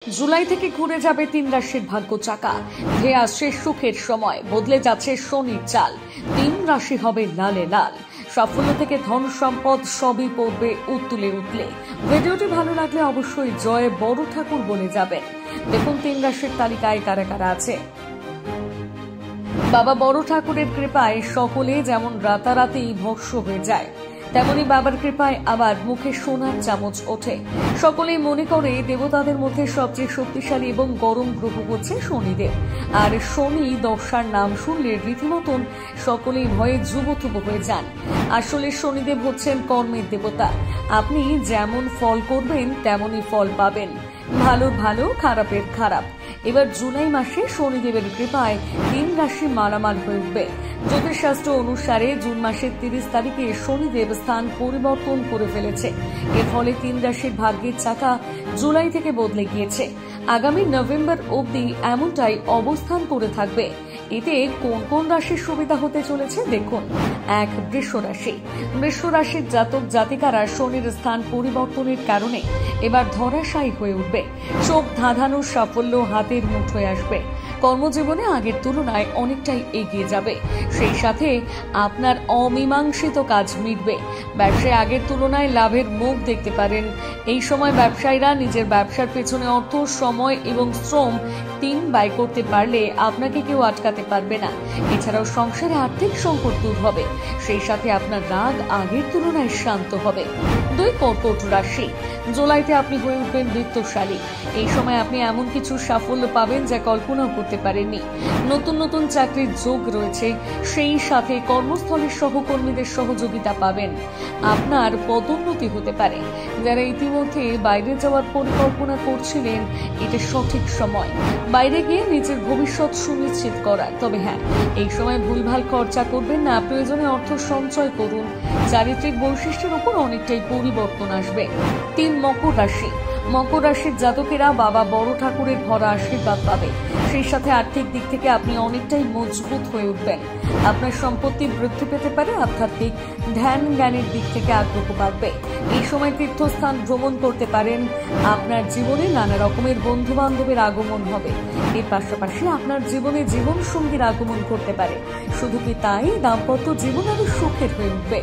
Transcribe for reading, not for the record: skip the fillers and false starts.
জুলাই থেকে ঘুরে যাবে ৩ রাশির ভাগ্য চাকা। ধেয়ে আসছে সুখের সময়, বদলে যাচ্ছে শনির চাল। ৩ রাশি হবে লালে লাল। সাফল্য থেকে ধন সম্পদ সবই পড়বে উত্তুলে উঠলে। ভিডিওটি ভালো লাগলে অবশ্যই জয় বড় ঠাকুর বলে যাবেন। দেখুন ৩ রাশির তালিকায় কারা কারা আছে। বাবা বড় ঠাকুরের কৃপায় সকলে যেমন রাতারাতি ভস্ম হয়ে যায়, তেমনি বাবার কৃপায় আবার মুখে সোনার চামচ ওঠে। সকলেই মনে করে দেবতাদের মধ্যে সবচেয়ে শক্তিশালী এবং গরম গ্রহ হচ্ছে শনিদেব। আর শনি দশার নাম শুনলে রীতিমতন সকলেই ভয়ে যুবথুব হয়ে যান। আসলে শনিদেব হচ্ছেন কর্মের দেবতা। আপনি যেমন ফল করবেন তেমনই ফল পাবেন, ভালোর ভালো খারাপের খারাপ। এবার জুলাই মাসে শনিদেবের কৃপায় ৩ রাশি মালামাল হয়ে উঠবে। জ্যোতিষশাস্ত্র অনুসারে জুন মাসের ৩০ তারিখে শনিদেব স্থান পরিবর্তন করে ফেলেছে। এর ফলে ৩ রাশির ভাগ্যের চাকা জুলাই থেকে বদলে গিয়েছে। আগামী নভেম্বর অবধি এমনটাই অবস্থান করে থাকবে। এতে কোন কোন রাশির সুবিধা হতে চলেছে দেখুন। ১. বৃষ রাশি। বৃষ রাশির জাতক জাতিকারা শনির স্থান পরিবর্তনের কারণে এবার ধরাশায়ী হয়ে উঠবে। চোখ ধাঁধানো সাফল্য হাতের মুঠোয় আসবে। কর্মজীবনে আগের তুলনায় অনেকটাই এগিয়ে যাবে। সেই সাথে আপনার অমীমাংসিত কাজ মিটবে। ব্যবসায় আগের তুলনায় লাভের মুখ দেখতে পারেন। এই সময় ব্যবসায়ীরা নিজের ব্যবসার পেছনে অর্থ, সময় এবং শ্রম ৩ ব্যয় করতে পারলে আপনাকে কেউ আটকাতে পারবে না। এছাড়াও সংসারে আর্থিক সংকট দূর হবে। সেই সাথে আপনার রাগ আগের তুলনায় শান্ত হবে। ২. কর্কট রাশি। জুলাইতে আপনি হয়ে উঠবেন বৃত্তশালী। এই সময় আপনি এমন কিছু সাফল্য পাবেন যা কল্পনাও করতে পারেননি। নতুন নতুন চাকরির যোগ রয়েছে। সেই সাথে কর্মস্থলের সহকর্মীদের সহযোগিতা পাবেন। আপনার পদোন্নতি হতে পারে। যারা ইতিমধ্যে বাইরে যাওয়ার পরিকল্পনা করছিলেন, এটা সঠিক সময় বাইরে গিয়ে নিজের ভবিষ্যৎ সুনিশ্চিত করার। তবে হ্যাঁ, এই সময় ভুলভাল খরচা করবেন না। প্রয়োজনে অর্থ সঞ্চয় করুন। চারিত্রিক বৈশিষ্ট্যের উপর অনেকটাই পরিবর্তন আসবে। ৩. মকর রাশি। মকর রাশির জাতকেরা বাবা বড় ঠাকুরের ভরা আশীর্বাদ পাবে। সেই সাথে আর্থিক দিক থেকে আপনি অনেকটাই মজবুত হয়ে উঠবেন। আপনার সম্পত্তি বৃদ্ধি পেতে পারে। আধ্যাত্মিক ধ্যান জ্ঞানের দিক থেকে আগ্রহ বাড়বে। এই সময় তীর্থস্থান ভ্রমণ করতে পারেন। আপনার জীবনে নানা রকমের বন্ধু বান্ধবের আগমন হবে। এর পাশাপাশি আপনার জীবনে জীবন সঙ্গীর আগমন করতে পারে। শুধু কি তাই, দাম্পত্য জীবন আরো সুখের হয়ে উঠবে।